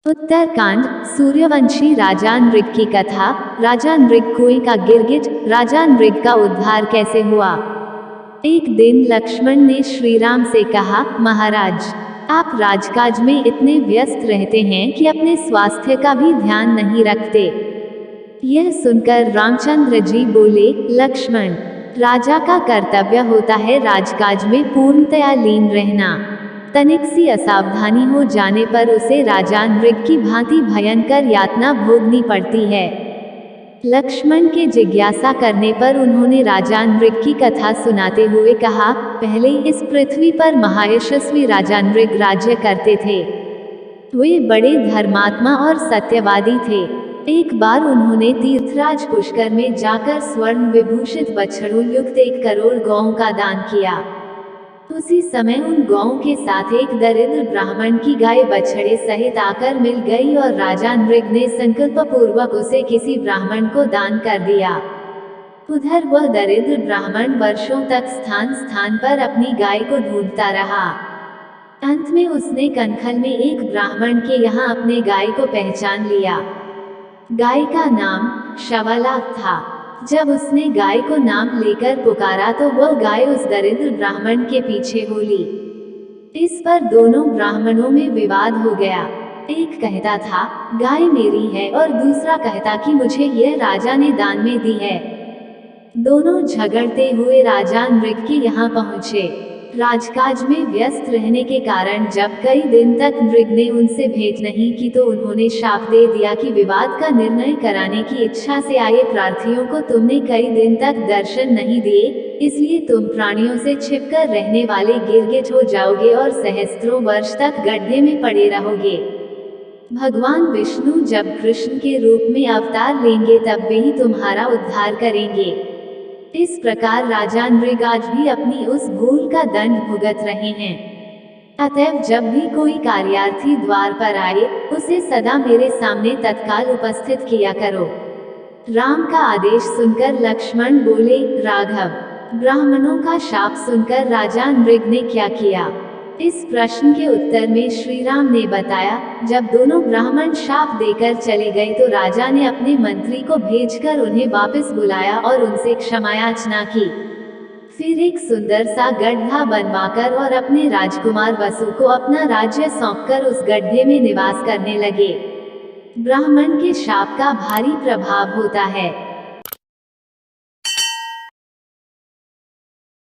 उत्तरकांड। सूर्यवंशी राजा नृग की कथा। राजा नृग कुएं का गिरगिट। राजा नृग का उद्धार कैसे हुआ। एक दिन लक्ष्मण ने श्रीराम से कहा, महाराज, आप राजकाज में इतने व्यस्त रहते हैं कि अपने स्वास्थ्य का भी ध्यान नहीं रखते। यह सुनकर रामचंद्र जी बोले, लक्ष्मण, राजा का कर्तव्य होता है राजकाज में पूर्णतया लीन रहना। तनिक सी असावधानी हो जाने पर उसे राजा नृग की भांति भयंकर यातना भोगनी पड़ती है। लक्ष्मण के जिज्ञासा करने पर उन्होंने राजा नृग की कथा सुनाते हुए कहा, पहले इस पृथ्वी पर महायशस्वी राजा नृग राज्य करते थे। वे बड़े धर्मात्मा और सत्यवादी थे। एक बार उन्होंने तीर्थराज पुष्कर में जाकर स्वर्ण विभूषित बछड़ों युक्त 1 करोड़ गौओं का दान किया। उसी समय उन गौओं के साथ एक दरिद्र ब्राह्मण की गाय बछड़े सहित आकर मिल गई और राजा नृग ने संकल्प पूर्वक उसे किसी ब्राह्मण को दान कर दिया। उधर वह दरिद्र ब्राह्मण वर्षों तक स्थान स्थान पर अपनी गाय को ढूंढता रहा। अंत में उसने कनखल में एक ब्राह्मण के यहाँ अपने गाय को पहचान लिया। गाय का नाम शवला था। जब उसने गाय को नाम लेकर पुकारा तो वह गाय उस दरिद्र ब्राह्मण के पीछे बोली। इस पर दोनों ब्राह्मणों में विवाद हो गया। एक कहता था, गाय मेरी है, और दूसरा कहता कि मुझे यह राजा ने दान में दी है। दोनों झगड़ते हुए राजा नृग के यहाँ पहुँचे। राजकाज में व्यस्त रहने के कारण जब कई दिन तक नृग ने उनसे भेंट नहीं की तो उन्होंने शाप दे दिया कि विवाद का निर्णय कराने की इच्छा से आए प्रार्थियों को तुमने कई दिन तक दर्शन नहीं दिए, इसलिए तुम प्राणियों से छिपकर रहने वाले गिरगिट हो जाओगे और सहस्त्रों वर्ष तक गड्ढे में पड़े रहोगे। भगवान विष्णु जब कृष्ण के रूप में अवतार लेंगे तब वे ही तुम्हारा उद्धार करेंगे। इस प्रकार राजा नृग आज भी अपनी उस भूल का दंड भुगत रहे हैं। अतएव जब भी कोई कार्यार्थी द्वार पर आए, उसे सदा मेरे सामने तत्काल उपस्थित किया करो। राम का आदेश सुनकर लक्ष्मण बोले, राघव, ब्राह्मणों का शाप सुनकर राजा नृग ने क्या किया। इस प्रश्न के उत्तर में श्री राम ने बताया, जब दोनों ब्राह्मण शाप देकर चले गए तो राजा ने अपने मंत्री को भेजकर उन्हें वापस बुलाया और उनसे क्षमायाचना की। फिर एक सुंदर सा गड्ढा बनवाकर और अपने राजकुमार वसु को अपना राज्य सौंपकर उस गड्ढे में निवास करने लगे। ब्राह्मण के शाप का भारी प्रभाव होता है।